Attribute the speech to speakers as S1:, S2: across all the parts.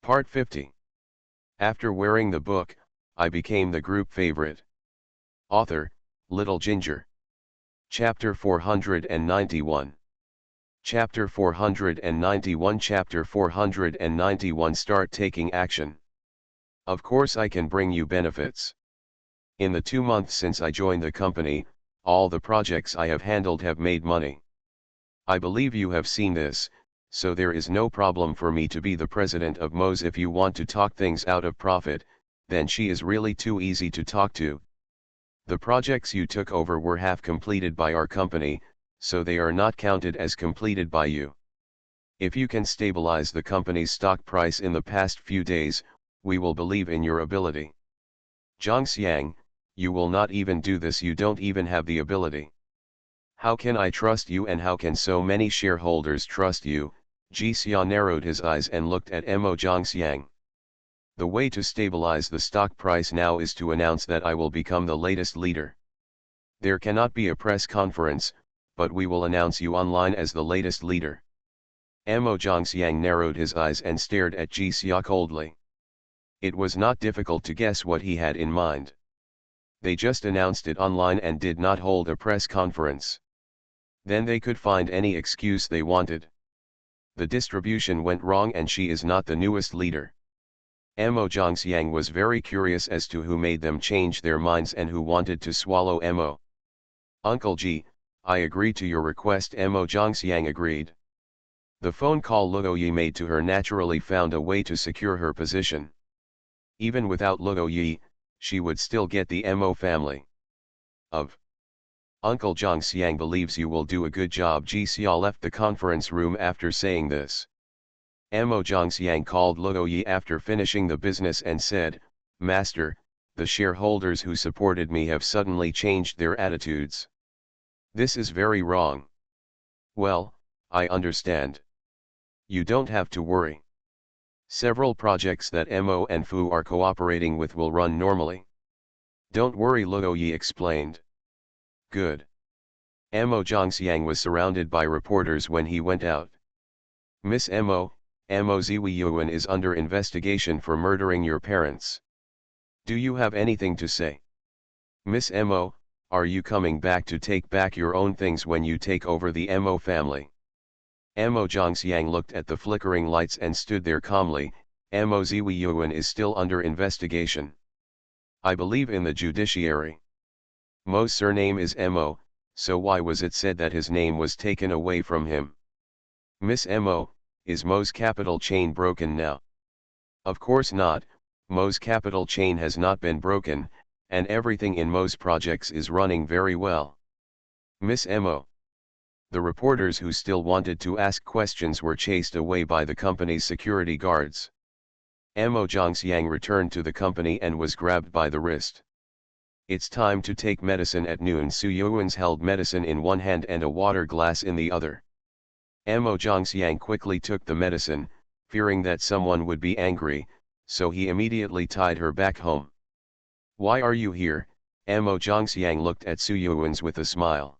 S1: Part 50. After wearing the book, I became the group favorite. Author, Little Ginger. Chapter 491. Chapter 491 Chapter 491 Start taking action. Of course I can bring you benefits. In the 2 months since I joined the company, all the projects I have handled have made money. I believe you have seen this, so there is no problem for me to be the president of Moe's. If you want to talk things out of profit, then she is really too easy to talk to. The projects you took over were half completed by our company, so they are not counted as completed by you. If you can stabilize the company's stock price in the past few days, we will believe in your ability. Zhangxiang, you will not even do this. You don't even have the ability. How can I trust you, and how can so many shareholders trust you? Ji Xia narrowed his eyes and looked at Mo Zhangxiang. The way to stabilize the stock price now is to announce that I will become the latest leader. There cannot be a press conference, but we will announce you online as the latest leader. Mo Zhangxiang narrowed his eyes and stared at Ji Xia coldly. It was not difficult to guess what he had in mind. They just announced it online and did not hold a press conference. Then they could find any excuse they wanted. The distribution went wrong and she is not the newest leader. Mo Zhangxiang was very curious as to who made them change their minds and who wanted to swallow Mo. Uncle Ji, I agree to your request. Mo Zhangxiang agreed. The phone call Luo Yi made to her naturally found a way to secure her position. Even without Luo Yi, she would still get the Mo family. Uncle Zhangxiang believes you will do a good job. Ji Xia left the conference room after saying this. Mo Zhangxiang called Luo Yi after finishing the business and said, Master, the shareholders who supported me have suddenly changed their attitudes. This is very wrong. Well, I understand. You don't have to worry. Several projects that Mo and Fu are cooperating with will run normally. Don't worry, Luo Yi explained. Good. Mo Zhangxiang was surrounded by reporters when he went out. Miss Mo Ziwiyuan is under investigation for murdering your parents. Do you have anything to say? Miss Mo, are you coming back to take back your own things when you take over the Mo family? Mo Zhangxiang looked at the flickering lights and stood there calmly. Mo Ziwiyuan is still under investigation. I believe in the judiciary. Mo's surname is Mo, so why was it said that his name was taken away from him? Miss Mo, is Mo's capital chain broken now? Of course not. Mo's capital chain has not been broken, and everything in Mo's projects is running very well. Miss Mo. The reporters who still wanted to ask questions were chased away by the company's security guards. Mo Zhangxiang returned to the company and was grabbed by the wrist. It's time to take medicine at noon. Su Yuan's held medicine in one hand and a water glass in the other. Mo Zhangxiang quickly took the medicine, fearing that someone would be angry, so he immediately tied her back home. Why are you here? Mo Zhangxiang looked at Su Yuan's with a smile.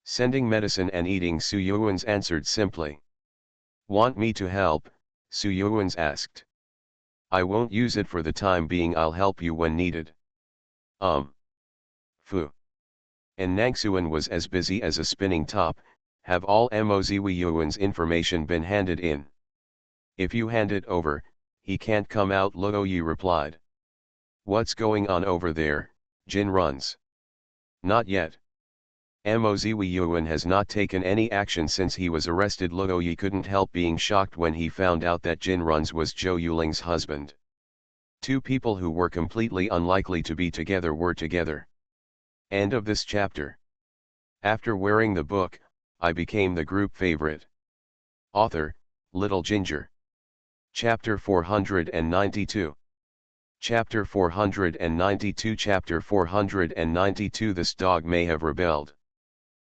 S1: Sending medicine and eating. Su Yuan's answered simply. Want me to help? Su Yuan's asked. I won't use it for the time being. I'll help you when needed. Fu. And Nangxuan was as busy as a spinning top. Have all Mo Ziwiyuan's information been handed in? If you hand it over, he can't come out, Luo Yi replied. What's going on over there? Jin runs. Not yet. Mo Ziwiyuan has not taken any action since he was arrested. Luo Yi couldn't help being shocked when he found out that Jin runs was Zhou Yuling's husband. Two people who were completely unlikely to be together were together. End of this chapter. After wearing the book, I became the group favorite. Author, Little Ginger. Chapter 492. Chapter 492 Chapter 492 This dog may have rebelled.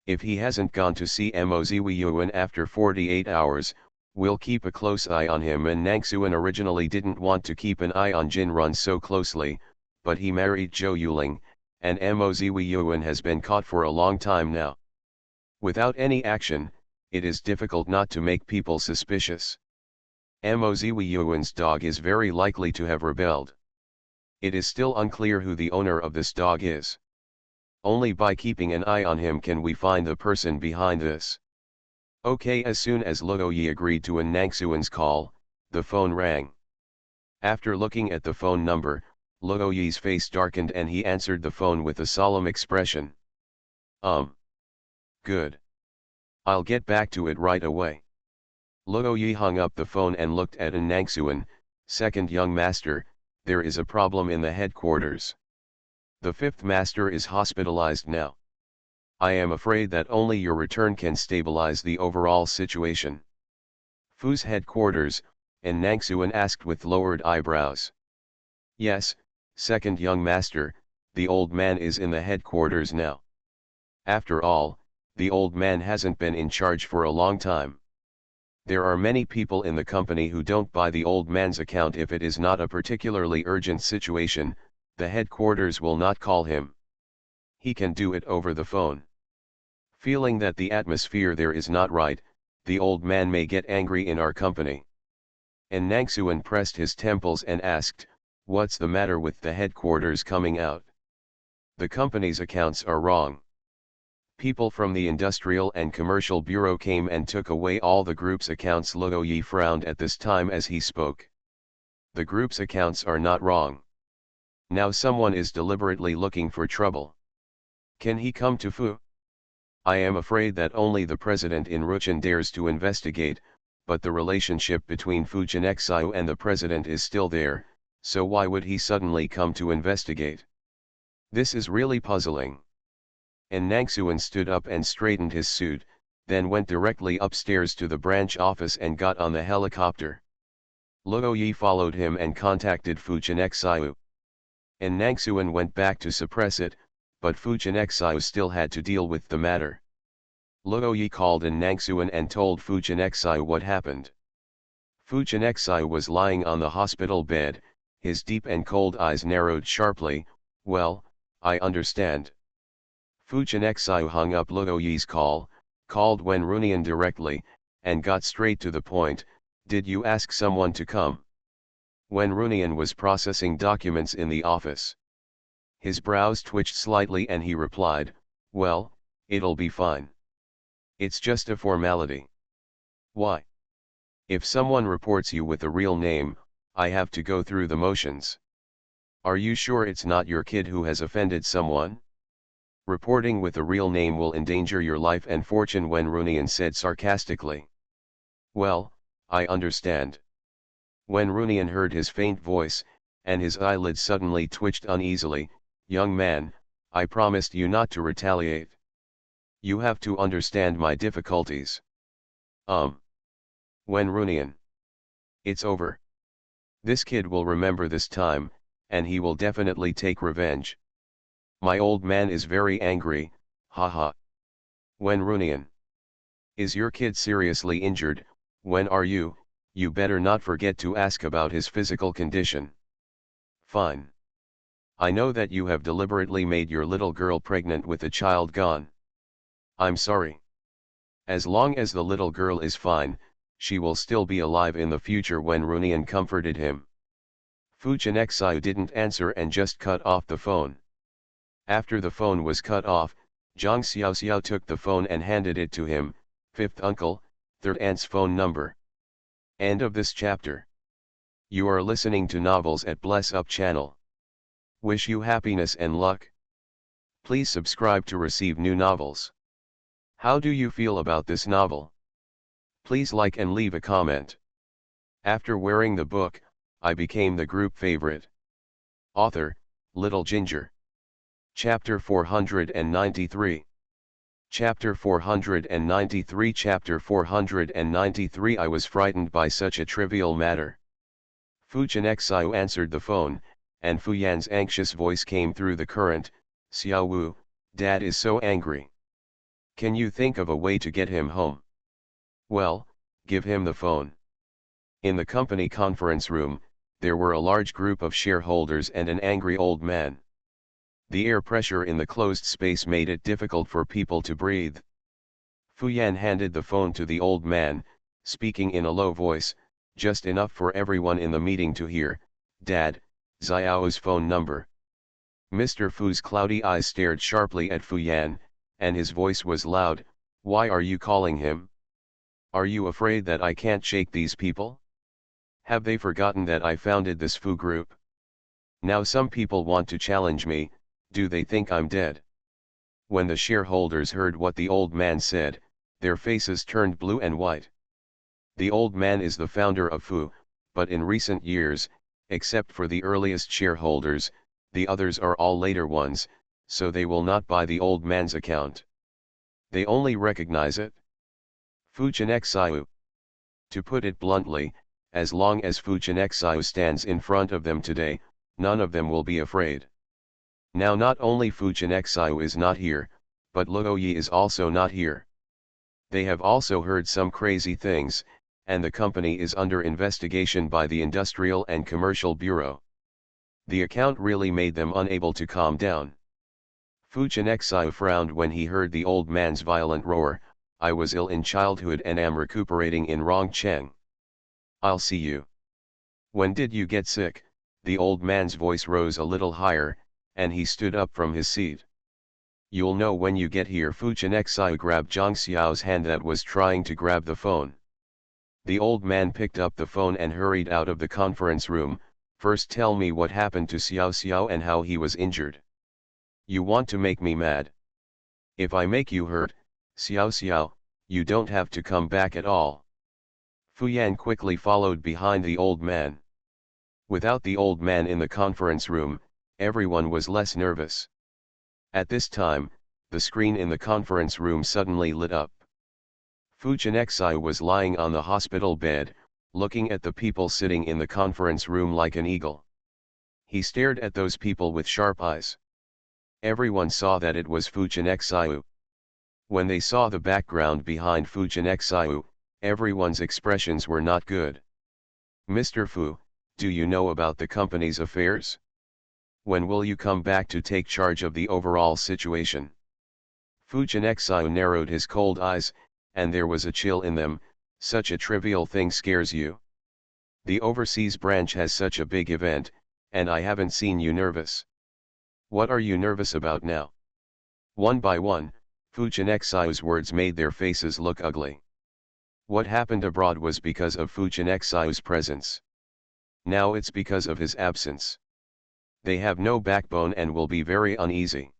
S1: If he hasn't gone to see Mo Ziwiyuan after 48 hours, we'll keep a close eye on him. And Nangxuan originally didn't want to keep an eye on Jin Run so closely, but he married Zhou Yuling, and Mo Ziwiyuan has been caught for a long time now. Without any action, it is difficult not to make people suspicious. Mo Ziwei dog is very likely to have rebelled. It is still unclear who the owner of this dog is. Only by keeping an eye on him can we find the person behind this. Okay, as soon as Luoyi agreed to An Nangxuan's call, the phone rang. After looking at the phone number, Luoyi's face darkened and he answered the phone with a solemn expression. Good. I'll get back to it right away. Luoyi hung up the phone and looked at An Nangxuan. Second young master, there is a problem in the headquarters. The fifth master is hospitalized now. I am afraid that only your return can stabilize the overall situation. Fu's headquarters, An Nangxuan asked with lowered eyebrows. Yes, second young master, the old man is in the headquarters now. After all, the old man hasn't been in charge for a long time. There are many people in the company who don't buy the old man's account. If it is not a particularly urgent situation, the headquarters will not call him. He can do it over the phone. Feeling that the atmosphere there is not right, the old man may get angry in our company. And Nangxuan pressed his temples and asked, what's the matter with the headquarters coming out? The company's accounts are wrong. People from the Industrial and Commercial Bureau came and took away all the group's accounts. Luoyi frowned at this time as he spoke. The group's accounts are not wrong. Now someone is deliberately looking for trouble. Can he come to Fu? I am afraid that only the president in Ruchin dares to investigate, but the relationship between Fu Jianxiu and the president is still there, so why would he suddenly come to investigate? This is really puzzling. And Nangxuan stood up and straightened his suit, then went directly upstairs to the branch office and got on the helicopter. Luoyi followed him and contacted Fu Jianxiu. And Nangxuan went back to suppress it, but Fu Jianxiu still had to deal with the matter. Luoyi called An Nangxuan and told Fu Jianxiu what happened. Fu Jianxiu was lying on the hospital bed, his deep and cold eyes narrowed sharply. Well, I understand. Fu Jianxiu hung up Luoyi's call, called Wen Runian directly, and got straight to the point. Did you ask someone to come? Wen Runian was processing documents in the office. His brows twitched slightly and he replied, well, it'll be fine. It's just a formality. Why? If someone reports you with a real name, I have to go through the motions. Are you sure it's not your kid who has offended someone? Reporting with a real name will endanger your life and fortune, Wen Runian said sarcastically. Well, I understand. Wen Runian heard his faint voice, and his eyelids suddenly twitched uneasily. Young man, I promised you not to retaliate. You have to understand my difficulties. Wen Runian. It's over. This kid will remember this time, and he will definitely take revenge. My old man is very angry, haha. Wen Runian. Is your kid seriously injured? When are you? You better not forget to ask about his physical condition. Fine. I know that you have deliberately made your little girl pregnant with a child gone. I'm sorry. As long as the little girl is fine, she will still be alive in the future. Wen Runian comforted him. Fu Jianxiu didn't answer and just cut off the phone. After the phone was cut off, Zhang Xiaoxiao took the phone and handed it to him. Fifth uncle, third aunt's phone number. End of this chapter. You are listening to Novels at Bless Up channel. Wish you happiness and luck. Please subscribe to receive new novels. How do you feel about this novel? Please like and leave a comment. After wearing the book, I became the group favorite. Author, Little Ginger. Chapter 493. Chapter 493. Chapter 493. I was frightened by such a trivial matter. Fu Jianxiu answered the phone, and Fu Yan's anxious voice came through the current. Xiao Wu, Dad is so angry. Can you think of a way to get him home? Well, give him the phone. In the company conference room, there were a large group of shareholders and an angry old man. The air pressure in the closed space made it difficult for people to breathe. Fu Yan handed the phone to the old man, speaking in a low voice. just enough for everyone in the meeting to hear. Dad, Xiao's phone number. Mr. Fu's cloudy eyes stared sharply at Fu Yan, and his voice was loud. Why are you calling him? Are you afraid that I can't shake these people? Have they forgotten that I founded this Fu group? Now some people want to challenge me. Do they think I'm dead? When the shareholders heard what the old man said, their faces turned blue and white. The old man is the founder of Fu, but in recent years, except for the earliest shareholders, the others are all later ones, so they will not buy the old man's account. They only recognize it. Fu Xiu. To put it bluntly, as long as Fu Xiu stands in front of them today, none of them will be afraid. Now not only Fu Xiu is not here, but Luo Yi is also not here. They have also heard some crazy things, and the company is under investigation by the Industrial and Commercial Bureau. The account really made them unable to calm down. Fu Xiu frowned when he heard the old man's violent roar. I was ill in childhood and am recuperating in Rongcheng. I'll see you. When did you get sick? The old man's voice rose a little higher, and he stood up from his seat. You'll know when you get here. Fu Xiu grabbed Zhang Xiao's hand that was trying to grab the phone. The old man picked up the phone and hurried out of the conference room. First tell me what happened to Xiao and how he was injured. You want to make me mad? If I make you hurt, Xiao, you don't have to come back at all. Fu Yan quickly followed behind the old man. Without the old man in the conference room, everyone was less nervous. At this time, the screen in the conference room suddenly lit up. Fu Xiu was lying on the hospital bed, looking at the people sitting in the conference room like an eagle. He stared at those people with sharp eyes. Everyone saw that it was Fu Xiu. When they saw the background behind Fu Xiu, everyone's expressions were not good. Mr. Fu, do you know about the company's affairs? When will you come back to take charge of the overall situation? Fu Xiu narrowed his cold eyes, and there was a chill in them. Such a trivial thing scares you? The overseas branch has such a big event, and I haven't seen you nervous. What are you nervous about now? One by one, Fu Xiu's words made their faces look ugly. What happened abroad was because of Fu Xiu's presence. Now it's because of his absence. They have no backbone and will be very uneasy.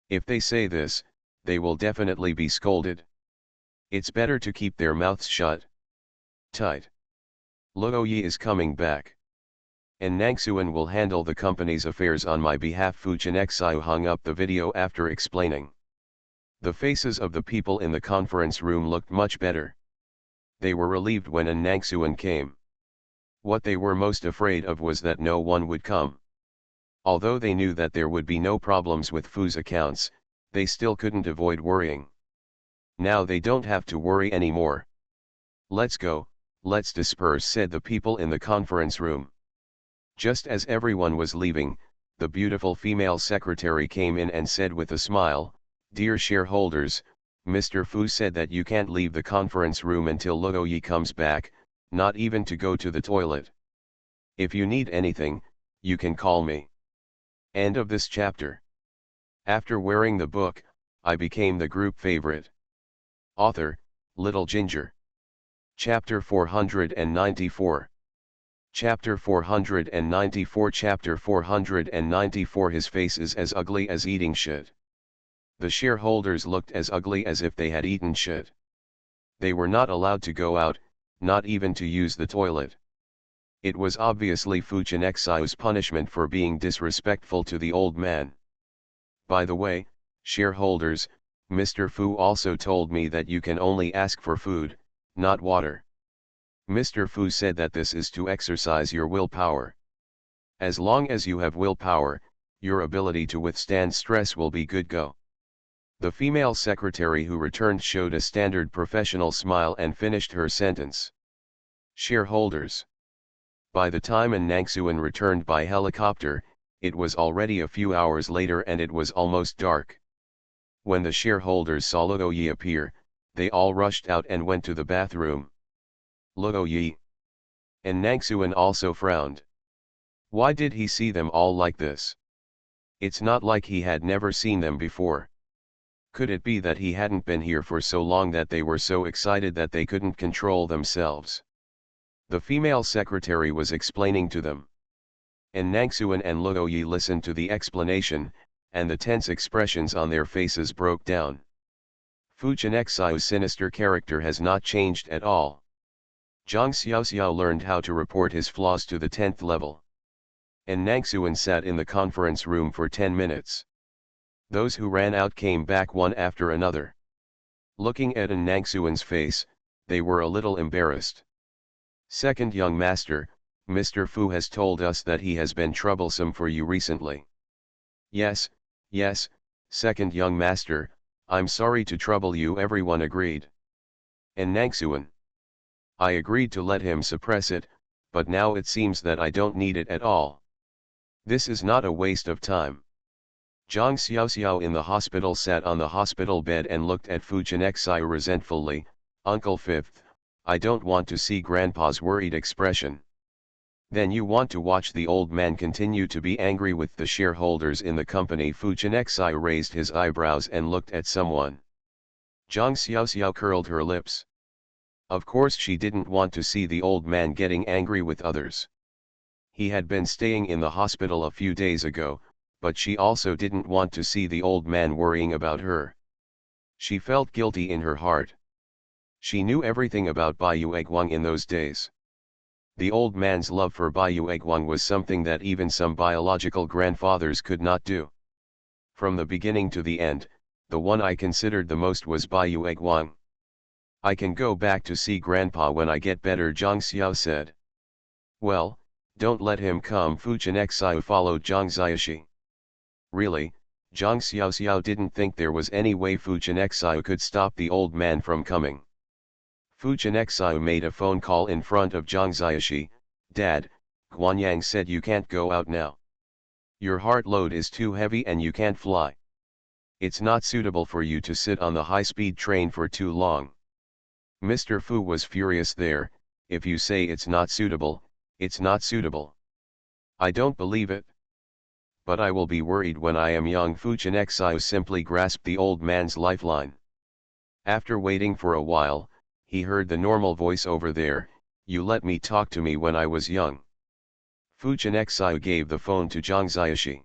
S1: If they say this, they will definitely be scolded. It's better to keep their mouths shut. Tight. Luo Yi is coming back. And Nangxuan will handle the company's affairs on my behalf. Fu Xiu hung up the video after explaining. The faces of the people in the conference room looked much better. They were relieved when Nangxuan came. What they were most afraid of was that no one would come. Although they knew that there would be no problems with Fu's accounts, they still couldn't avoid worrying. Now they don't have to worry anymore. Let's go, let's disperse, said the people in the conference room. Just as everyone was leaving, the beautiful female secretary came in and said with a smile, Dear shareholders, Mr. Fu said that you can't leave the conference room until Luo Yi comes back, not even to go to the toilet. If you need anything, you can call me. End of this chapter. After wearing the book, I became the group favorite. Author, Little Ginger. Chapter 494. Chapter 494. Chapter 494. His face is as ugly as eating shit. The shareholders looked as ugly as if they had eaten shit. They were not allowed to go out, not even to use the toilet. It was obviously Fu Xiu's punishment for being disrespectful to the old man. By the way, shareholders, Mr. Fu also told me that you can only ask for food, not water. Mr. Fu said that this is to exercise your willpower. As long as you have willpower, your ability to withstand stress will be good go. The female secretary who returned showed a standard professional smile and finished her sentence. Shareholders. By the time Nangxuan returned by helicopter, it was already a few hours later and it was almost dark. When the shareholders saw Luo Yi appear, they all rushed out and went to the bathroom. Luo Yi. And Nangsuan also frowned. Why did he see them all like this? It's not like he had never seen them before. Could it be that he hadn't been here for so long that they were so excited that they couldn't control themselves? The female secretary was explaining to them. And Nangsuan and Luoyi listened to the explanation, and the tense expressions on their faces broke down. Fu Chenxiao's sinister character has not changed at all. Zhang Xiaoxiao learned how to report his flaws to the 10th level. And Nangsuan sat in the conference room for 10 minutes. Those who ran out came back one after another. Looking at Nangsuan's face, they were a little embarrassed. Second young master, Mr. Fu has told us that he has been troublesome for you recently. Yes, yes, second young master, I'm sorry to trouble you, everyone agreed. And Nangsuan. I agreed to let him suppress it, but now it seems that I don't need it at all. This is not a waste of time. Zhang Xiaoxiao in the hospital sat on the hospital bed and looked at Fu Chenxiao resentfully. Uncle Fifth, I don't want to see Grandpa's worried expression. Then you want to watch the old man continue to be angry with the shareholders in the company? Fu Chenxiao raised his eyebrows and looked at someone. Zhang Xiaoxiao curled her lips. Of course she didn't want to see the old man getting angry with others. He had been staying in the hospital a few days ago, but she also didn't want to see the old man worrying about her. She felt guilty in her heart. She knew everything about Bai Yueguang in those days. The old man's love for Bai Yueguang was something that even some biological grandfathers could not do. From the beginning to the end, the one I considered the most was Bai Yueguang. I can go back to see Grandpa when I get better, Zhang Xiao said. Well, don't let him come. Fu Chenxiao followed Zhang Xiaoxi. Really, Zhang Xiaoxiao didn't think there was any way Fu Chenxiao could stop the old man from coming. Fu Chenxiao made a phone call in front of Zhang Xiaoxi. Dad, Guanyang said you can't go out now. Your heart load is too heavy and you can't fly. It's not suitable for you to sit on the high-speed train for too long. Mr. Fu was furious there. If you say it's not suitable, it's not suitable. I don't believe it. But I will be worried when I am young. Fu Chenxiao simply grasped the old man's lifeline. After waiting for a while, he heard the normal voice over there. You let me talk to me when I was young. Fu Chenxiao gave the phone to Zhang Xiaoxi.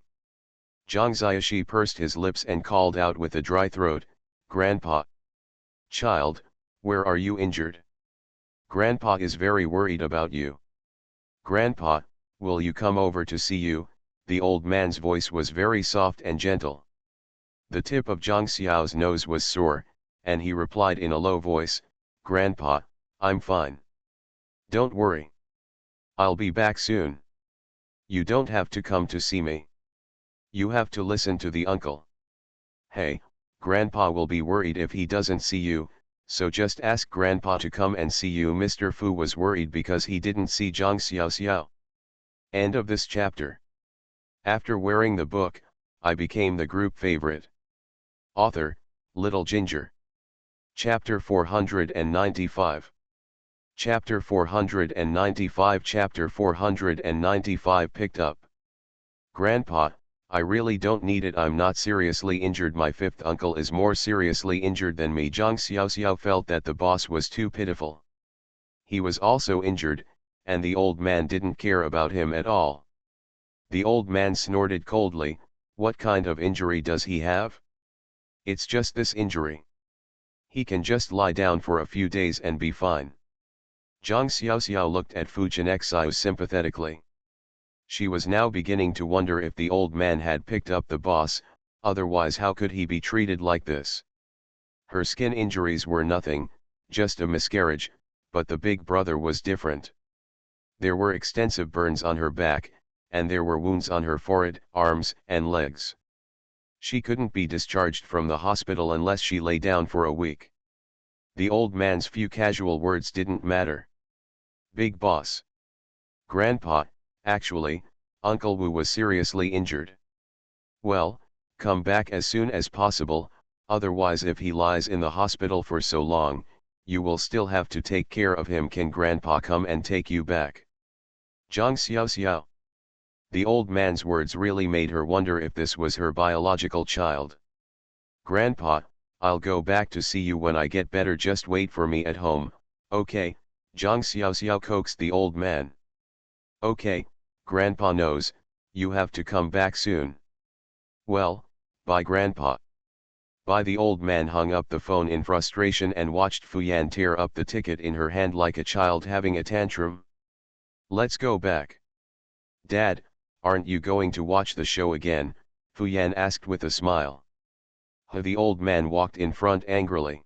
S1: Zhang Xiaoxi pursed his lips and called out with a dry throat, Grandpa. Child, where are you injured? Grandpa is very worried about you. Grandpa, will you come over to see you? The old man's voice was very soft and gentle. The tip of Zhang Xiao's nose was sore, and he replied in a low voice, Grandpa, I'm fine. Don't worry. I'll be back soon. You don't have to come to see me. You have to listen to the uncle. Hey, Grandpa will be worried if he doesn't see you, so just ask Grandpa to come and see you. Mr. Fu was worried because he didn't see Zhang Xiaoxiao. End of this chapter. After wearing the book, I became the group favorite. Author, Little Ginger. Chapter 495. Chapter 495. Chapter 495 picked up. Grandpa, I really don't need it. I'm not seriously injured. My fifth uncle is more seriously injured than me. Zhang Xiaoxiao felt that the boss was too pitiful. He was also injured, and the old man didn't care about him at all. The old man snorted coldly. What kind of injury does he have? It's just this injury. He can just lie down for a few days and be fine. Zhang Xiaoxiao looked at Fu Chenxiao sympathetically. She was now beginning to wonder if the old man had picked up the boss, otherwise how could he be treated like this? Her skin injuries were nothing, just a miscarriage, but the big brother was different. There were extensive burns on her back, and there were wounds on her forehead, arms, and legs. She couldn't be discharged from the hospital unless she lay down for a week. The old man's few casual words didn't matter. Big boss. Grandpa, actually, Uncle Wu was seriously injured. Well, come back as soon as possible, otherwise if he lies in the hospital for so long, you will still have to take care of him. Can Grandpa come and take you back? Zhang Xiao Xiao. The old man's words really made her wonder if this was her biological child. Grandpa, I'll go back to see you when I get better, just wait for me at home, okay? Zhang Xiao Xiao coaxed the old man. Okay, Grandpa knows, you have to come back soon. Well, bye Grandpa. Bye. The old man hung up the phone in frustration and watched Fu Yan tear up the ticket in her hand like a child having a tantrum. Let's go back. Dad, aren't you going to watch the show again? Fu Yan asked with a smile. The old man walked in front angrily.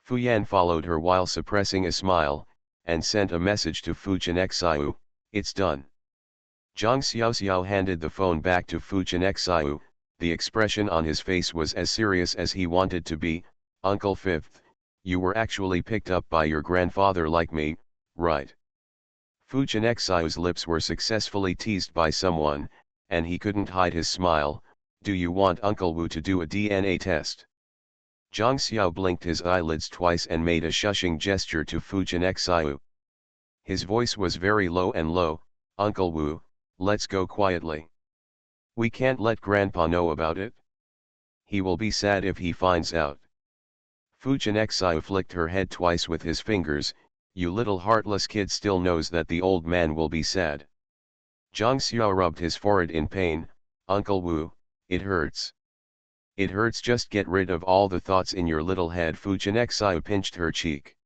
S1: Fu Yan followed her while suppressing a smile, and sent a message to Fu Chenxiu, it's done. Zhang Xiaoxiao handed the phone back to Fu Chenxiu, the expression on his face was as serious as he wanted to be. Uncle Fifth, you were actually picked up by your grandfather like me, right? Fu Chenxiu's lips were successfully teased by someone, and he couldn't hide his smile. Do you want Uncle Wu to do a DNA test? Zhang Xiao blinked his eyelids twice and made a shushing gesture to Fu Chenxiu. His voice was very low and low. Uncle Wu, let's go quietly. We can't let Grandpa know about it. He will be sad if he finds out. Fu Chenxiu flicked her head twice with his fingers. You little heartless kid still knows that the old man will be sad. Zhang Xiao rubbed his forehead in pain. Uncle Wu, it hurts. It hurts, just get rid of all the thoughts in your little head. Fu Chenxiu pinched her cheek.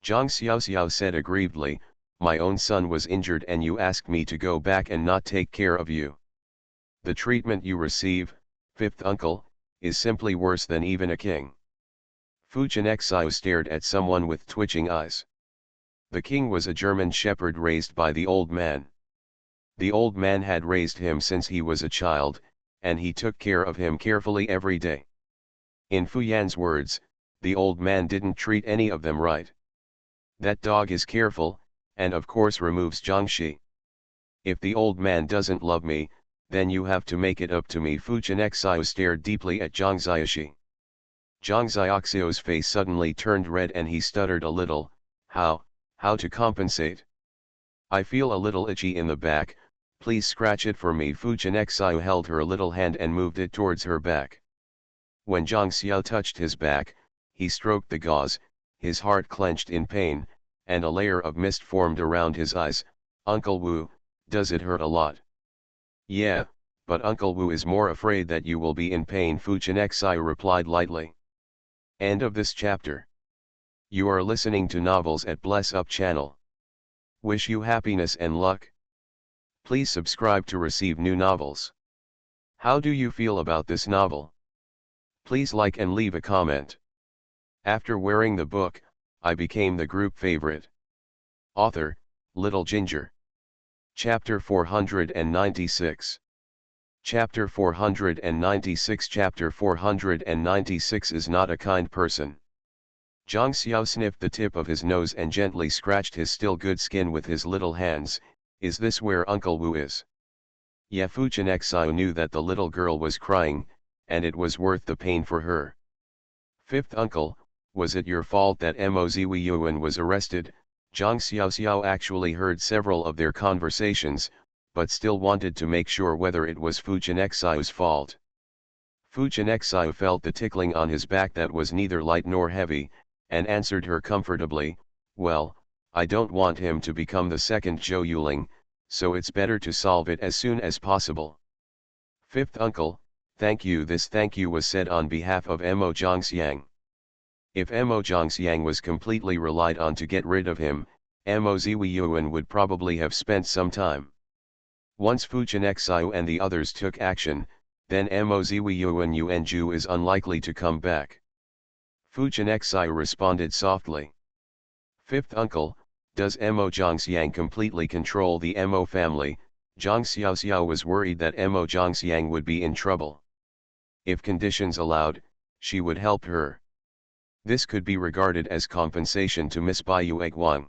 S1: Zhang Xiaoxiao said aggrievedly, my own son was injured and you asked me to go back and not take care of you. The treatment you receive, fifth uncle, is simply worse than even a king. Fu Chenxiu stared at someone with twitching eyes. The king was a German shepherd raised by the old man. The old man had raised him since he was a child, and he took care of him carefully every day. In Fu Yan's words, the old man didn't treat any of them right. That dog is careful, and of course removes Jiangxi. If the old man doesn't love me, then you have to make it up to me. Fu Chenxiu stared deeply at Zhang Xiaoxi. Zhang Xiaoxi's face suddenly turned red and he stuttered a little. How to compensate? I feel a little itchy in the back, please scratch it for me. Fu Chenxiu held her little hand and moved it towards her back. When Zhang Xiao touched his back, he stroked the gauze, his heart clenched in pain, and a layer of mist formed around his eyes. Uncle Wu, does it hurt a lot? Yeah, but Uncle Wu is more afraid that you will be in pain. Fu Chenxiu replied lightly. End of this chapter. You are listening to Novels at Bless Up channel. Wish you happiness and luck. Please subscribe to receive new novels. How do you feel about this novel? Please like and leave a comment. After wearing the book, I became the group favorite. Author, Little Ginger. Chapter 496. Chapter 496. Chapter 496 is not a kind person. Zhang Xiao sniffed the tip of his nose and gently scratched his still good skin with his little hands. Is this where Uncle Wu is? Yeah. Fu Chenxiu knew that the little girl was crying, and it was worth the pain for her. Fifth uncle, was it your fault that Mo Ziwi Yuan was arrested? Zhang Xiaoxiao actually heard several of their conversations, but still wanted to make sure whether it was Fu Chenxiu's fault. Fu Chenxiu felt the tickling on his back that was neither light nor heavy, and answered her comfortably, well, I don't want him to become the second Zhou Yuling, so it's better to solve it as soon as possible. Fifth uncle, thank you. This thank you was said on behalf of Mo Zhangxiang. If Mo Zhangxiang was completely relied on to get rid of him, Mo Ziwi Yuan would probably have spent some time. Once Fu Chenxiu and the others took action, then Mo Ziwi Yuanju is unlikely to come back. Fu Chenxiu responded softly. Fifth uncle, does Mo Zhangxiang completely control the Mo family? Zhang Xiaoxiao was worried that Mo Zhangxiang would be in trouble. If conditions allowed, she would help her. This could be regarded as compensation to Miss Bai Yueguang.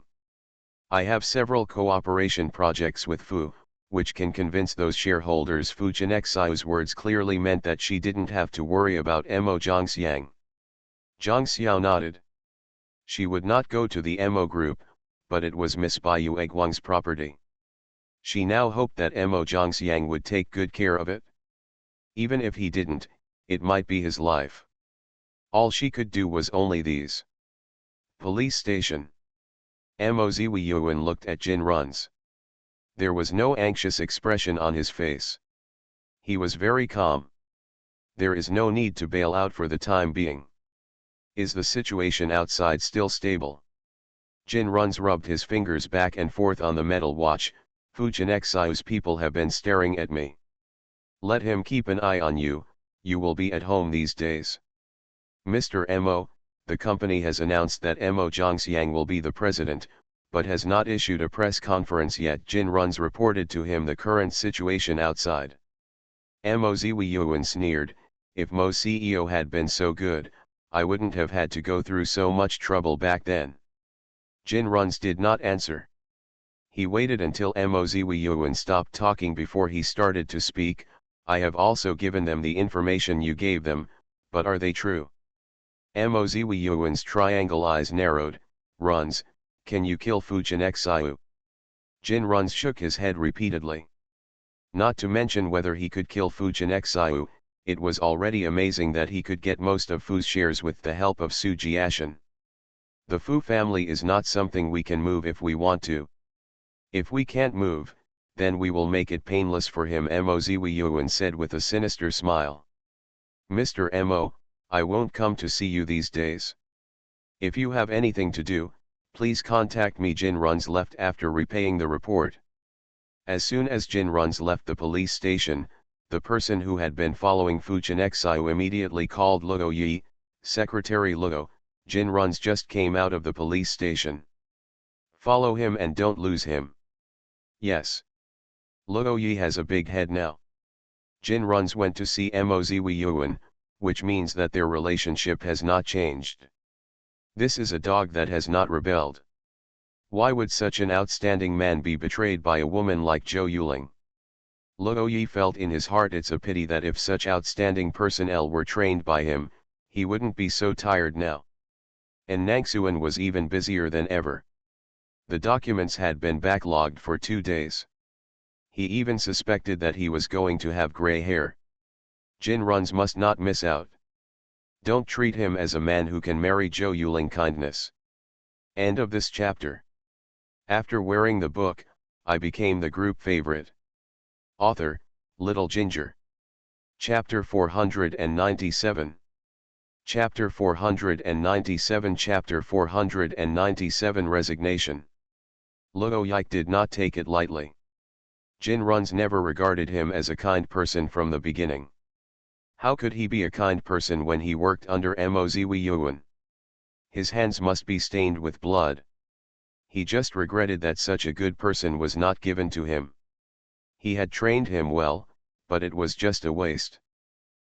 S1: I have several cooperation projects with Fu, which can convince those shareholders. Fu Chenxiu's words clearly meant that she didn't have to worry about Mo Zhangxiang. Zhang Xiao nodded. She would not go to the Mo group, but it was Miss Bai Yueguang's property. She now hoped that Mo Zhangxiang would take good care of it. Even if he didn't, it might be his life. All she could do was only these. Police station. Mo Ziwiyuan looked at Jin Run's. There was no anxious expression on his face. He was very calm. There is no need to bail out for the time being. Is the situation outside still stable? Jin Run's rubbed his fingers back and forth on the metal watch. Fujinexiu's people have been staring at me. Let him keep an eye on you, you will be at home these days. Mr. Mo, the company has announced that Mo Zhangxiang will be the president, but has not issued a press conference yet. Jin Run's reported to him the current situation outside. Mo Ziwiyuan sneered, if Mo CEO had been so good, I wouldn't have had to go through so much trouble back then. Jin Run's did not answer. He waited until Mo Ziwiyuan stopped talking before he started to speak. I have also given them the information you gave them, but are they true? Mo Ziwiyuan's triangle eyes narrowed. Runs, can you kill Fujinexiu? Jin Runs shook his head repeatedly. Not to mention whether he could kill Fujinexiu, it was already amazing that he could get most of Fu's shares with the help of Su Jiashan. The Fu family is not something we can move if we want to. If we can't move, then we will make it painless for him, Mo Ziwiyuan said with a sinister smile. Mr. Mo, I won't come to see you these days. If you have anything to do, please contact me. Jin Runs left after repaying the report. As soon as Jin Runs left the police station, the person who had been following Fujinexiu immediately called Luo Yi. Secretary Luo, Jin Runs just came out of the police station. Follow him and don't lose him. Yes. Luo Yi has a big head now. Jin Runs went to see Mo Ziwiyuan, which means that their relationship has not changed. This is a dog that has not rebelled. Why would such an outstanding man be betrayed by a woman like Zhou Yuling? Luo Yi felt in his heart it's a pity that if such outstanding personnel were trained by him, he wouldn't be so tired now. And Nangxuan was even busier than ever. The documents had been backlogged for 2 days. He even suspected that he was going to have gray hair. Jin Runs must not miss out. Don't treat him as a man who can marry Zhou Yuling. Kindness. End of this chapter. After wearing the book, I became the group favorite. Author, Little Ginger. Chapter 497. Chapter 497. Chapter 497. Resignation. Luo Yi did not take it lightly. Jin Runs never regarded him as a kind person from the beginning. How could he be a kind person when he worked under Mo Ziwiyuan? His hands must be stained with blood. He just regretted that such a good person was not given to him. He had trained him well, but it was just a waste.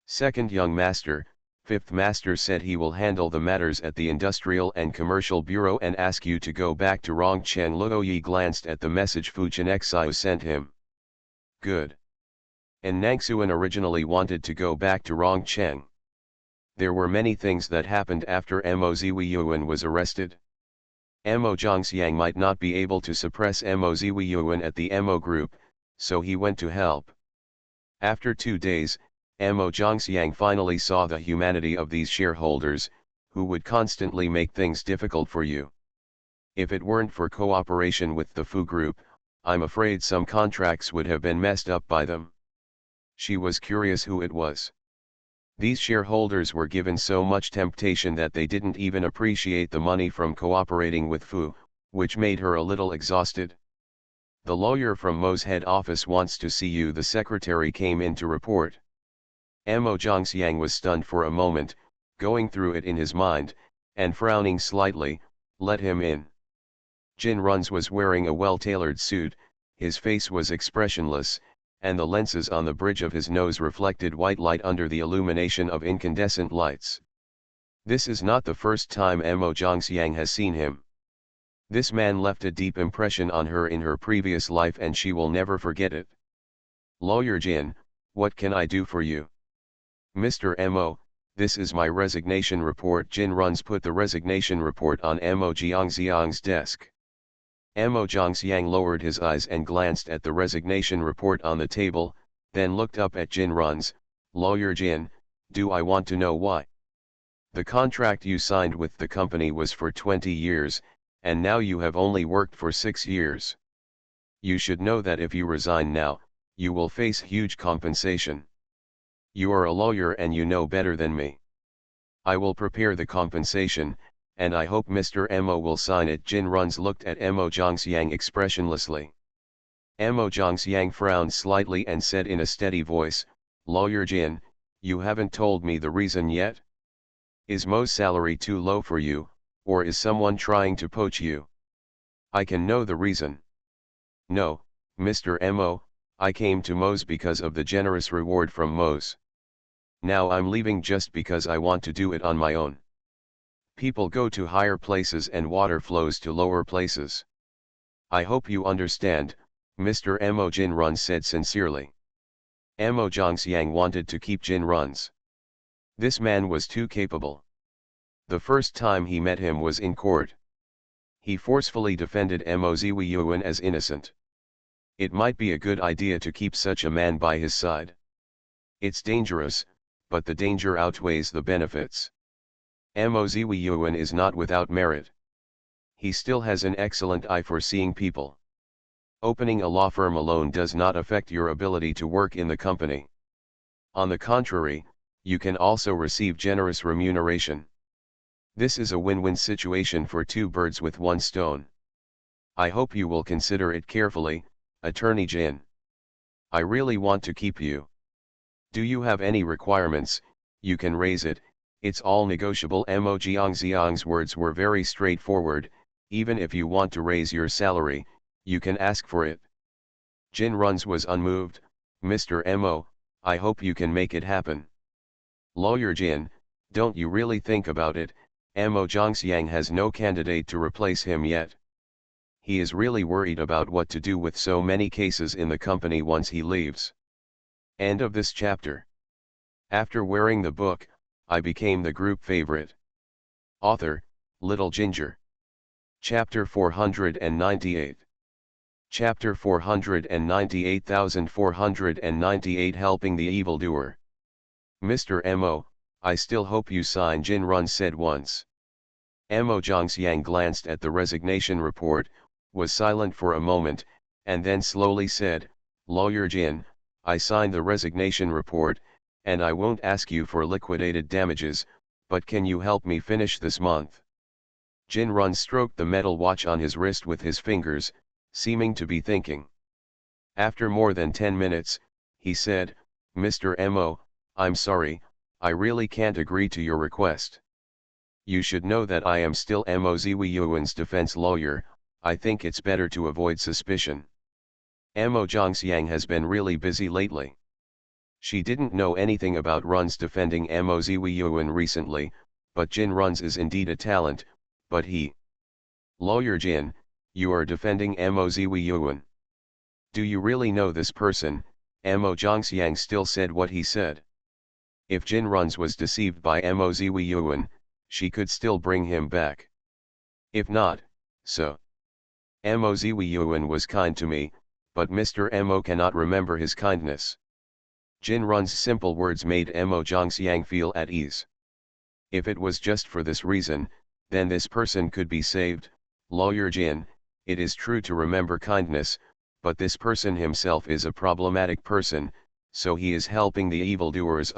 S1: Second young master, fifth master said he will handle the matters at the Industrial and Commercial Bureau and ask you to go back to Rongcheng. Luo Yi glanced at the message Fujinexiu sent him. Good. And Nangxuan originally wanted to go back to Rongcheng. There were many things that happened after Mo Ziwiyuan was arrested. Mo Zhangxiang might not be able to suppress Mo Ziwiyuan at the Mo group, so he went to help. After 2 days, Mo Zhangxiang finally saw the humanity of these shareholders, who would constantly make things difficult for you. If it weren't for cooperation with the Fu group, I'm afraid some contracts would have been messed up by them. She was curious who it was. These shareholders were given so much temptation that they didn't even appreciate the money from cooperating with Fu, which made her a little exhausted. The lawyer from Mo's head office wants to see you. The secretary came in to report. Mo Zhangxiang was stunned for a moment, going through it in his mind, and frowning slightly. Let him in. Jin Runs was wearing a well-tailored suit, his face was expressionless, and the lenses on the bridge of his nose reflected white light under the illumination of incandescent lights. This is not the first time Mo Zhangxiang has seen him. This man left a deep impression on her in her previous life and she will never forget it. Lawyer Jin, what can I do for you? Mr. Mo, this is my resignation report. Jin Runs put the resignation report on Mo Zhangxiang's desk. Mo Zhongxiang lowered his eyes and glanced at the resignation report on the table, then looked up at Jin Run's. Lawyer Jin, do I want to know why? The contract you signed with the company was for 20 years, and now you have only worked for 6 years. You should know that if you resign now, you will face huge compensation. You are a lawyer and you know better than me. I will prepare the compensation, and I hope Mr. Mo will sign it. Jin Runs looked at Mo Zhongxiang expressionlessly. Mo Zhongxiang frowned slightly and said in a steady voice, Lawyer Jin, you haven't told me the reason yet? Is Mo's salary too low for you, or is someone trying to poach you? I can know the reason. No, Mr. Mo, I came to Mo's because of the generous reward from Mo's. Now I'm leaving just because I want to do it on my own. People go to higher places and water flows to lower places. I hope you understand, Mr. Mo. Jin Run said sincerely. Mo Zhongxiang wanted to keep Jin Run's. This man was too capable. The first time he met him was in court. He forcefully defended Mo Ziwiyuan as innocent. It might be a good idea to keep such a man by his side. It's dangerous, but the danger outweighs the benefits. Mo Ziwiyuan is not without merit. He still has an excellent eye for seeing people. Opening a law firm alone does not affect your ability to work in the company. On the contrary, you can also receive generous remuneration. This is a win-win situation for two birds with one stone. I hope you will consider it carefully, Attorney Jin. I really want to keep you. Do you have any requirements? You can raise it, it's all negotiable. Mo Zhongxiang's words were very straightforward. Even if you want to raise your salary, you can ask for it. Jin Runs was unmoved. Mr. Mo, I hope you can make it happen. Lawyer Jin, don't you really think about it? Mo Zhongxiang has no candidate to replace him yet. He is really worried about what to do with so many cases in the company once he leaves. End of this chapter. After wearing the book, I became the group favorite. Author, Little Ginger. Chapter 498. Chapter 498,498 Helping the Evildoer. Mr. Mo, I still hope you sign, Jin Run said once. Mo Zhongxiang glanced at the resignation report, was silent for a moment, and then slowly said, Lawyer Jin, I signed the resignation report, and I won't ask you for liquidated damages, but can you help me finish this month? Jin Run stroked the metal watch on his wrist with his fingers, seeming to be thinking. After more than 10 minutes, he said, Mr. Mo, I'm sorry, I really can't agree to your request. You should know that I am still Mo Ziwiyuan's defense lawyer. I think it's better to avoid suspicion. Mo Zhongxiang has been really busy lately. She didn't know anything about Run's defending Mo Ziwiyuan recently, but Jin Run's is indeed a talent, but he... Lawyer Jin, you are defending Mo Ziwiyuan. Do you really know this person? Mo Zhongxiang still said what he said. If Jin Run's was deceived by Mo Ziwiyuan, she could still bring him back. If not, so. Mo Ziwiyuan was kind to me, but Mr. Mo cannot remember his kindness. Jin Run's simple words made Mo Zhongxiang feel at ease. If it was just for this reason, then this person could be saved. Lawyer Jin, it is true to remember kindness, but this person himself is a problematic person, so he is helping the evildoers.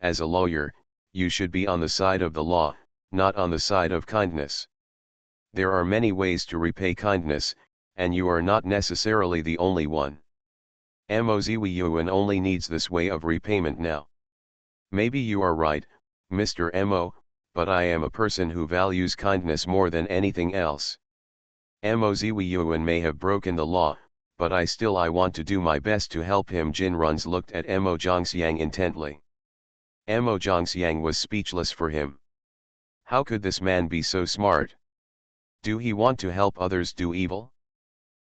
S1: As a lawyer, you should be on the side of the law, not on the side of kindness. There are many ways to repay kindness, and you are not necessarily the only one. Mo Ziwiyuan only needs this way of repayment now. Maybe you are right, Mr. Mo, but I am a person who values kindness more than anything else. Mo Ziwiyuan may have broken the law, but I want to do my best to help him. Jin Runs looked at Mo Zhongxiang intently. Mo Zhongxiang was speechless for him. How could this man be so smart? Do he want to help others do evil?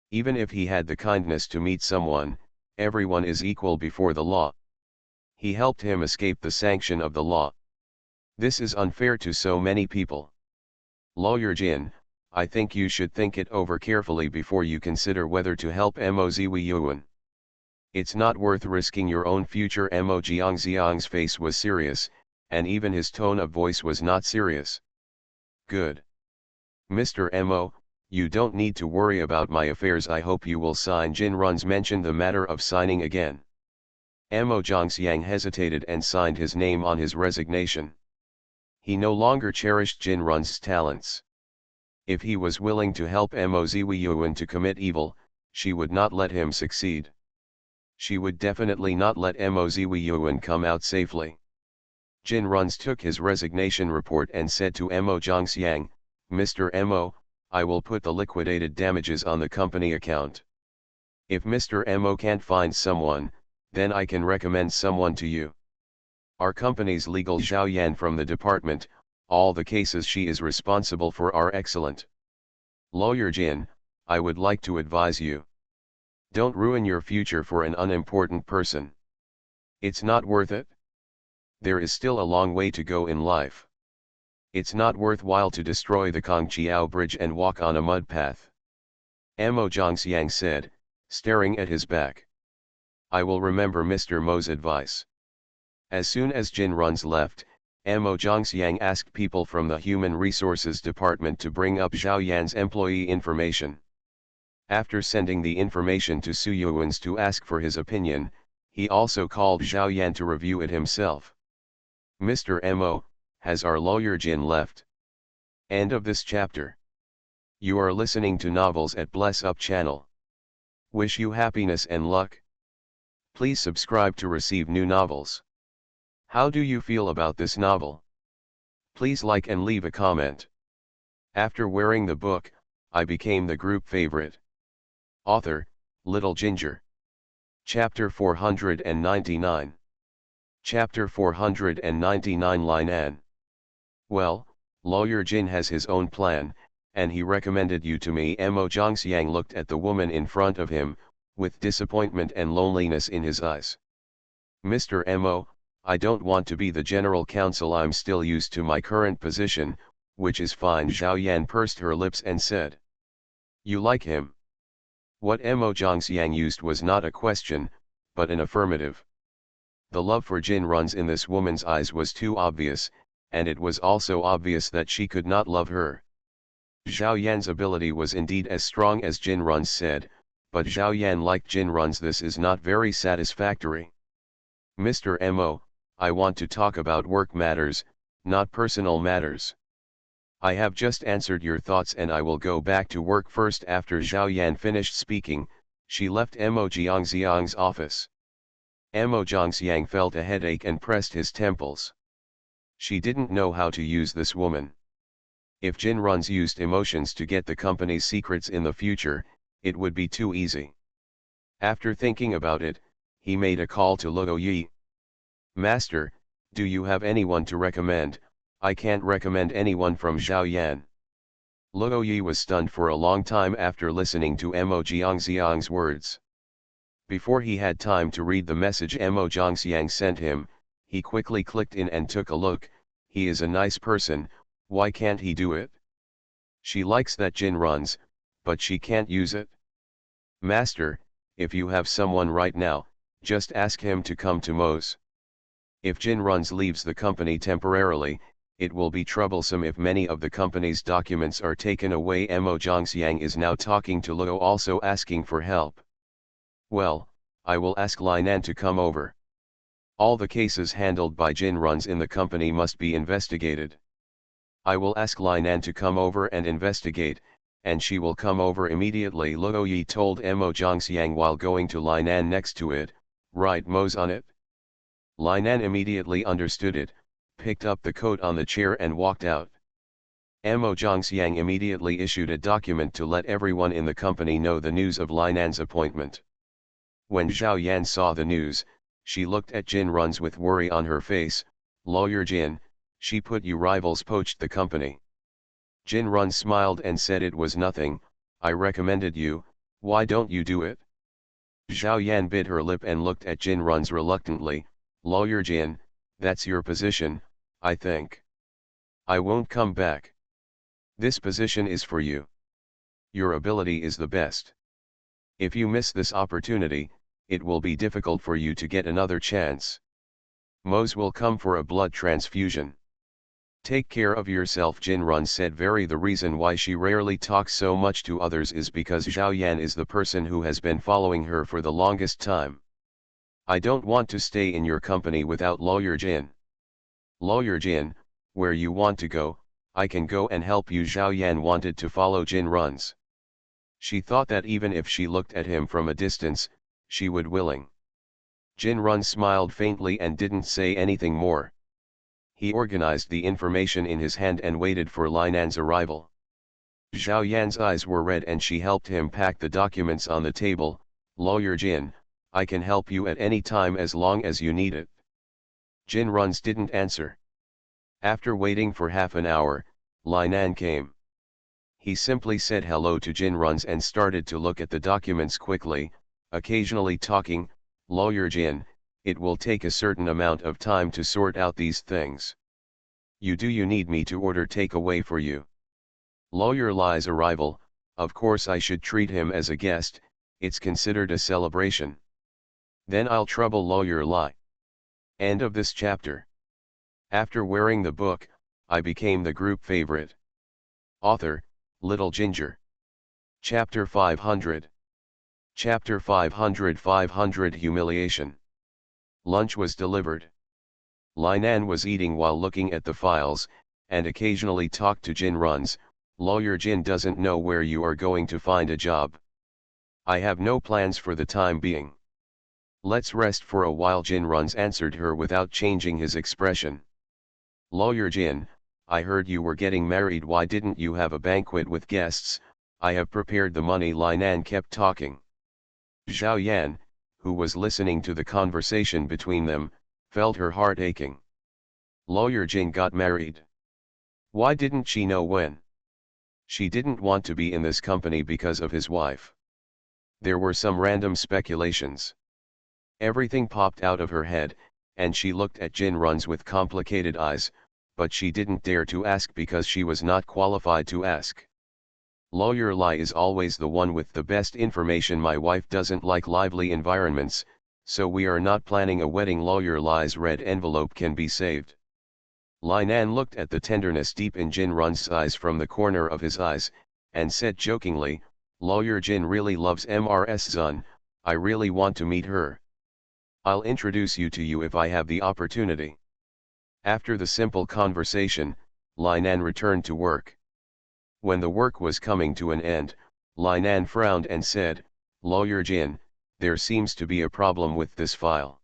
S1: Even if he had the kindness to meet someone, everyone is equal before the law. He helped him escape the sanction of the law. This is unfair to so many people. Lawyer Jin, I think you should think it over carefully before you consider whether to help Mo Ziwiyuan. It's not worth risking your own future. Mo Jiangxiang's face was serious, and even his tone of voice was not serious. Good. Mr. Mo, you don't need to worry about my affairs. I hope you will sign. Jin Run's mentioned the matter of signing again. Mo Jiangxiang hesitated and signed his name on his resignation. He no longer cherished Jin Run's talents. If he was willing to help Mo Ziwiyuan to commit evil, she would not let him succeed. She would definitely not let Mo Ziwiyuan come out safely. Jin Runs took his resignation report and said to Mo Jiangxiang, Mr. Mo, I will put the liquidated damages on the company account. If Mr. Mo can't find someone, then I can recommend someone to you. Our company's legal Zhao Yan from the department, all the cases she is responsible for are excellent. Lawyer Jin, I would like to advise you. Don't ruin your future for an unimportant person. It's not worth it. There is still a long way to go in life. It's not worthwhile to destroy the Kongqiao Bridge and walk on a mud path. Mo Jiangxiang said, staring at his back. I will remember Mr. Mo's advice. As soon as Jin Runs left, Mo Jiangxiang asked people from the Human Resources Department to bring up Zhao Yan's employee information. After sending the information to Su Yuan's to ask for his opinion, he also called Zhao Yan to review it himself. Mr. Mo, has our lawyer Jin left? End of this chapter. You are listening to Novels at Bless Up channel. Wish you happiness and luck. Please subscribe to receive new novels. How do you feel about this novel? Please like and leave a comment. After wearing the book, I became the group favorite. Author, Little Ginger. Chapter 499. Chapter 499 Linan. Well, Lawyer Jin has his own plan, and he recommended you to me. Mo Jiangxiang looked at the woman in front of him, with disappointment and loneliness in his eyes. Mr. Mo, I don't want to be the general counsel. I'm still used to my current position, which is fine. Zhao Yan pursed her lips and said. You like him? What Mo Jiangxiang used was not a question, but an affirmative. The love for Jin Runs in this woman's eyes was too obvious, and it was also obvious that she could not love her. Zhao Yan's ability was indeed as strong as Jin Runs said, but Zhao Yan liked Jin Runs. This is not very satisfactory. Mr. Mo, I want to talk about work matters, not personal matters. I have just answered your thoughts and I will go back to work first. After Zhao Yan finished speaking, she left Mo Jiangxiang's office. Mo Jiangxiang felt a headache and pressed his temples. She didn't know how to use this woman. If Jin Runs used emotions to get the company's secrets in the future, it would be too easy. After thinking about it, he made a call to Luo Yi. Master, do you have anyone to recommend? I can't recommend anyone from Zhao Yan. Luo Yi was stunned for a long time after listening to Mo Jiangxiang's words. Before he had time to read the message Mo Jiangxiang sent him, he quickly clicked in and took a look. He is a nice person, why can't he do it? She likes that Jin Runs, but she can't use it. Master, if you have someone right now, just ask him to come to Mo's. If Jin Runs leaves the company temporarily, it will be troublesome if many of the company's documents are taken away. Mo Jiangxiang is now talking to Luo, also asking for help. Well, I will ask Linan to come over. All the cases handled by Jin Runs in the company must be investigated. I will ask Linan to come over and investigate, and she will come over immediately. Luo Yi told Mo Jiangxiang while going to Linan next to it, write Mo's on it. Linan immediately understood it, picked up the coat on the chair and walked out. Mo Jiangxiang immediately issued a document to let everyone in the company know the news of Linan's appointment. When Zhao Yan saw the news, she looked at Jin Runs with worry on her face. Lawyer Jin, she put you rivals poached the company. Jin Runs smiled and said it was nothing, I recommended you, why don't you do it? Zhao Yan bit her lip and looked at Jin Runs reluctantly. Lawyer Jin, that's your position, I think. I won't come back. This position is for you. Your ability is the best. If you miss this opportunity, it will be difficult for you to get another chance. Mose will come for a blood transfusion. Take care of yourself, Jin Run said. The reason why she rarely talks so much to others is because Zhao Yan is the person who has been following her for the longest time. I don't want to stay in your company without Lawyer Jin. Lawyer Jin, where you want to go, I can go and help you. Zhao Yan wanted to follow Jin Run's. She thought that even if she looked at him from a distance, she would willing. Jin Run smiled faintly and didn't say anything more. He organized the information in his hand and waited for Linan's arrival. Zhao Yan's eyes were red and she helped him pack the documents on the table. Lawyer Jin, I can help you at any time as long as you need it. Jin Runs didn't answer. After waiting for half an hour, Linan came. He simply said hello to Jin Runs and started to look at the documents quickly, occasionally talking. Lawyer Jin, it will take a certain amount of time to sort out these things. You need me to order takeaway for you? Lawyer Li's arrival, of course I should treat him as a guest, it's considered a celebration. Then I'll trouble Lawyer Li. End of this chapter. After wearing the book, I became the group favorite. Author, Little Ginger. Chapter 500. Chapter 500 Humiliation. Lunch was delivered. Linan was eating while looking at the files, and occasionally talked to Jin Runs. Lawyer Jin doesn't know where you are going to find a job. I have no plans for the time being. Let's rest for a while, Jin Runs answered her without changing his expression. Lawyer Jin, I heard you were getting married. Why didn't you have a banquet with guests? I have prepared the money. Linan kept talking. Zhao Yan, who was listening to the conversation between them, felt her heart aching. Lawyer Jin got married. Why didn't she know when? She didn't want to be in this company because of his wife. There were some random speculations. Everything popped out of her head, and she looked at Jin Runs with complicated eyes, but she didn't dare to ask because she was not qualified to ask. Lawyer Li is always the one with the best information. My wife doesn't like lively environments, so we are not planning a wedding. Lawyer Li's red envelope can be saved. Linan looked at the tenderness deep in Jin Run's eyes from the corner of his eyes, and said jokingly, Lawyer Jin really loves Mrs. Zun, I really want to meet her. I'll introduce you to you if I have the opportunity. After the simple conversation, Linan returned to work. When the work was coming to an end, Linan frowned and said, Lawyer Jin, there seems to be a problem with this file.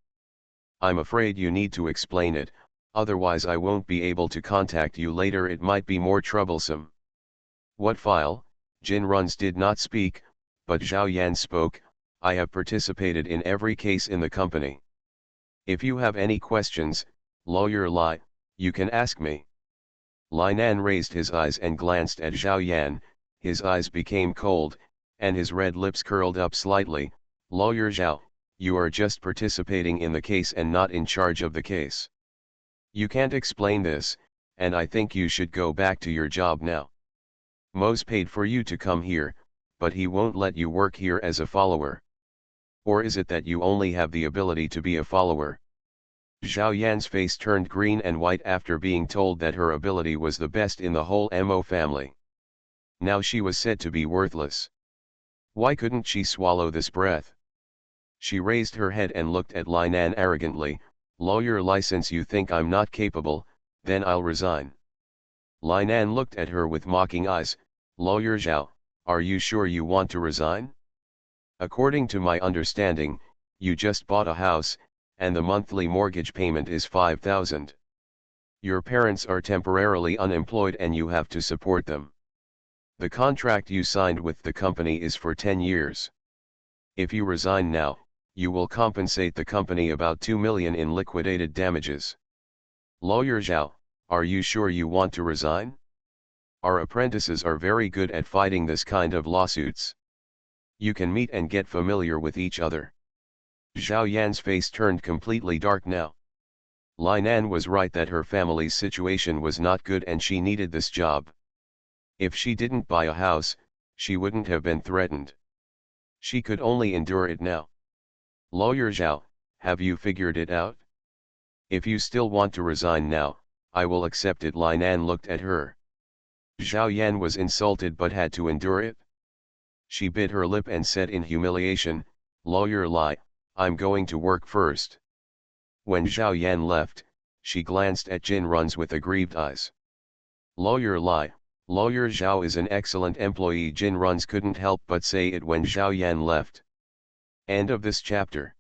S1: I'm afraid you need to explain it, otherwise I won't be able to contact you later. It might be more troublesome. What file? Jin Runs did not speak, but Zhao Yan spoke. I have participated in every case in the company. If you have any questions, Lawyer Li, you can ask me. Linan raised his eyes and glanced at Zhao Yan. His eyes became cold, and his red lips curled up slightly. Lawyer Zhao, you are just participating in the case and not in charge of the case. You can't explain this, and I think you should go back to your job now. Mose paid for you to come here, but he won't let you work here as a follower. Or is it that you only have the ability to be a follower? Zhao Yan's face turned green and white after being told that her ability was the best in the whole Mo family. Now she was said to be worthless. Why couldn't she swallow this breath? She raised her head and looked at Linan arrogantly. Lawyer Li, since you think I'm not capable, then I'll resign. Linan looked at her with mocking eyes. Lawyer Zhao, are you sure you want to resign? According to my understanding, you just bought a house, and the monthly mortgage payment is 5,000. Your parents are temporarily unemployed and you have to support them. The contract you signed with the company is for 10 years. If you resign now, you will compensate the company about 2 million in liquidated damages. Lawyer Zhao, are you sure you want to resign? Our apprentices are very good at fighting this kind of lawsuits. You can meet and get familiar with each other. Zhao Yan's face turned completely dark now. Linan was right that her family's situation was not good and she needed this job. If she didn't buy a house, she wouldn't have been threatened. She could only endure it now. Lawyer Zhao, have you figured it out? If you still want to resign now, I will accept it. Lai Nan looked at her. Zhao Yan was insulted but had to endure it. She bit her lip and said in humiliation, Lawyer Lai, I'm going to work first. When Zhao Yan left, she glanced at Jin Runs with aggrieved eyes. Lawyer Lai, Lawyer Zhao is an excellent employee. Jin Runs couldn't help but say it when Zhao Yan left. End of this chapter.